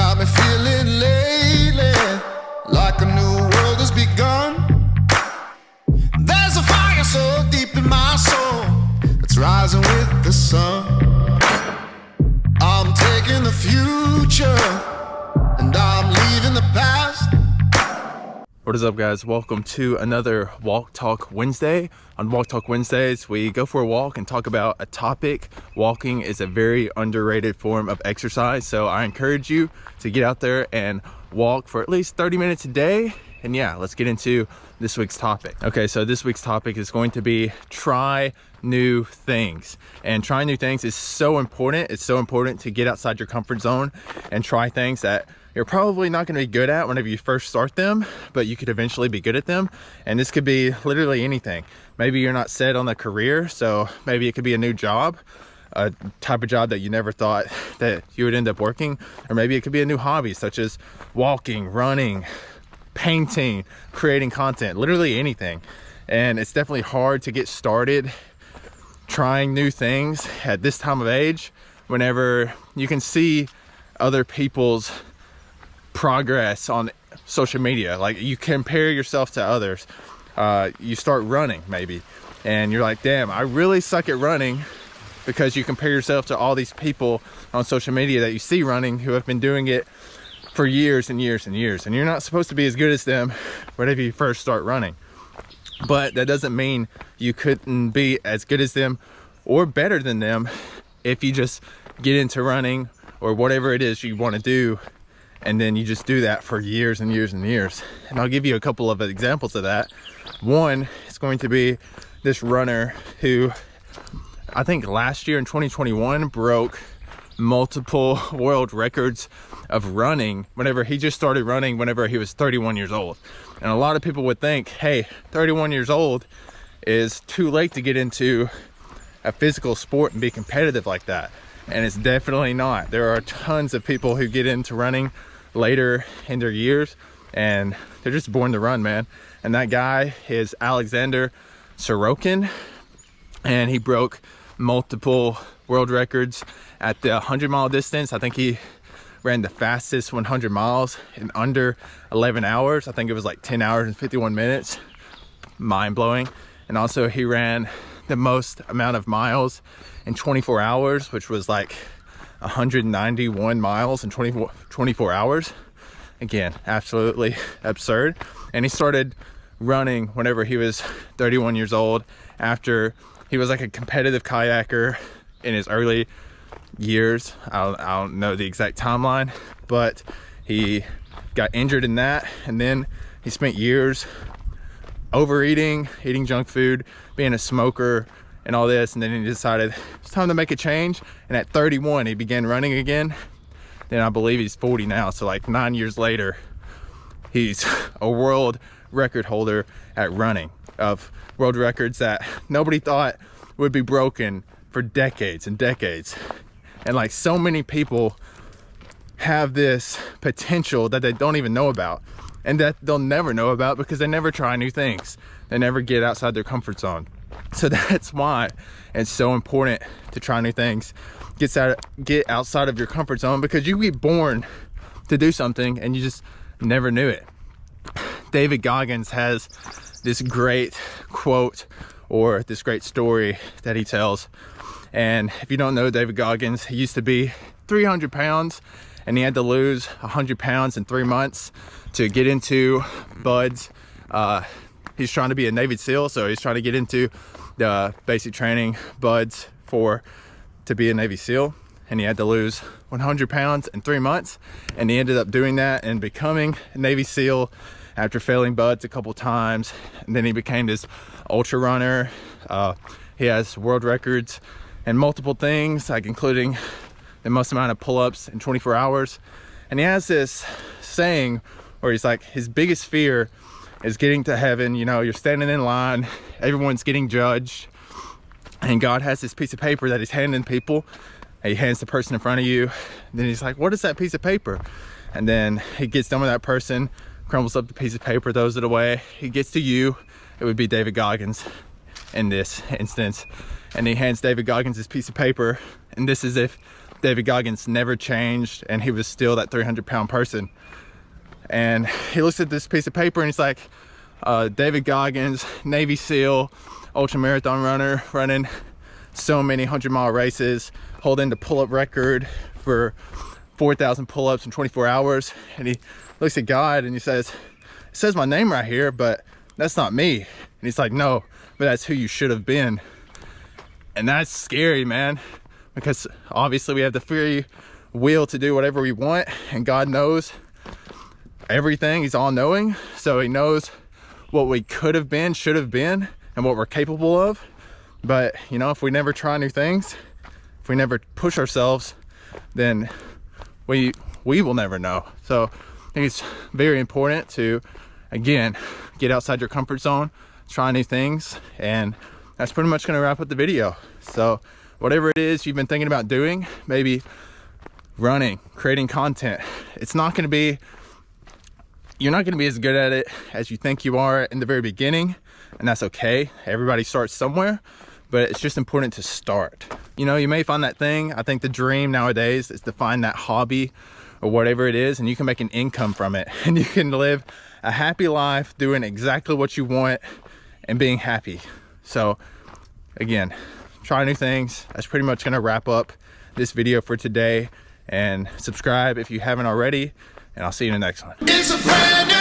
got me feeling lately like a new world has begun. There's a fire so deep in my soul, it's rising with the sun. I'm taking the future and I'm leaving the past. What is up, guys? Welcome to another Walk Talk Wednesday. On Walk Talk Wednesdays, we go for a walk and talk about a topic. Walking is a very underrated form of exercise, so I encourage you to get out there and walk for at least 30 minutes a day. And yeah, let's get into this week's topic. Okay, so this week's topic is going to be try new things. And trying new things is so important. It's so important to get outside your comfort zone and try things that you're probably not going to be good at whenever you first start them, but you could eventually be good at them. And this could be literally anything. Maybe you're not set on a career, so maybe it could be a new job, a type of job that you never thought that you would end up working. Or maybe it could be a new hobby, such as walking, running, painting, creating content, literally anything. And it's definitely hard to get started trying new things at this time of age, whenever you can see other people's progress on social media. Like, you compare yourself to others. You start running maybe and you're like, damn, I really suck at running, because you compare yourself to all these people on social media that you see running who have been doing it for years and years and years, and you're not supposed to be as good as them whenever you first start running. But that doesn't mean you couldn't be as good as them or better than them if you just get into running or whatever it is you want to do, and then you just do that for years and years and years. And I'll give you a couple of examples of that. One is going to be this runner who, I think last year in 2021, broke multiple world records of running whenever he just started running whenever he was 31 years old. And a lot of people would think, hey, 31 years old is too late to get into a physical sport and be competitive like that. And it's definitely not. There are tons of people who get into running later in their years and they're just born to run, man. And that guy is Alexander Sorokin, and he broke multiple world records at the 100-mile distance. I think he ran the fastest 100 miles in under 11 hours. I think it was like 10 hours and 51 minutes. Mind-blowing. And also he ran the most amount of miles in 24 hours, which was like 191 miles in 24 hours. Again, absolutely absurd. And he started running whenever he was 31 years old, after he was like a competitive kayaker in his early years. I don't know the exact timeline, but he got injured in that, and then he spent years overeating, eating junk food, being a smoker and all this, and then he decided it's time to make a change. And at 31 he began running again. Then I believe he's 40 now, so like 9 years later he's a world record holder at running, of world records that nobody thought would be broken for decades and decades. And like, so many people have this potential that they don't even know about, and that they'll never know about because they never try new things. They never get outside their comfort zone. So that's why it's so important to try new things. Get outside of your comfort zone, because you get born to do something and you just never knew it. David Goggins has this great quote, or this great story that he tells. And if you don't know David Goggins, he used to be 300 pounds and he had to lose 100 pounds in 3 months to get into BUD/S. He's trying to be a Navy SEAL, so he's trying to get into the basic training BUD/S to be a Navy SEAL. And he had to lose 100 pounds in 3 months. And he ended up doing that and becoming a Navy SEAL after failing BUD/S a couple times. And then he became this ultra runner. He has world records and multiple things, like including the most amount of pull-ups in 24 hours. And he has this saying where he's like, his biggest fear is getting to heaven. You know, you're standing in line, everyone's getting judged, and God has this piece of paper that he's handing people. He hands the person in front of you, and then he's like, what is that piece of paper? And then he gets done with that person, crumbles up the piece of paper, throws it away. He gets to you. It would be David Goggins in this instance. And he hands David Goggins this piece of paper, and this is if David Goggins never changed and he was still that 300-pound person. And he looks at this piece of paper and he's like, David Goggins, Navy SEAL, ultra marathon runner, running so many 100-mile races, holding the pull-up record for 4,000 pull-ups in 24 hours. And he looks at God and he says, it says my name right here, but that's not me. And he's like, no, but that's who you should have been. And that's scary, man, because obviously we have the free will to do whatever we want, and God knows everything. He's all knowing, so he knows what we could have been, should have been, and what we're capable of. But you know, if we never try new things, if we never push ourselves, then we will never know. So I think it's very important to, again, get outside your comfort zone, try new things. And that's pretty much going to wrap up the video. So whatever it is you've been thinking about doing, maybe running, creating content, it's not going to be, you're not going to be as good at it as you think you are in the very beginning, and that's okay. Everybody starts somewhere, but it's just important to start. You know, you may find that thing. I think the dream nowadays is to find that hobby or whatever it is, and you can make an income from it, and you can live a happy life doing exactly what you want and being happy. So again, try new things. That's pretty much going to wrap up this video for today. And subscribe if you haven't already, and I'll see you in the next one. It's a brand new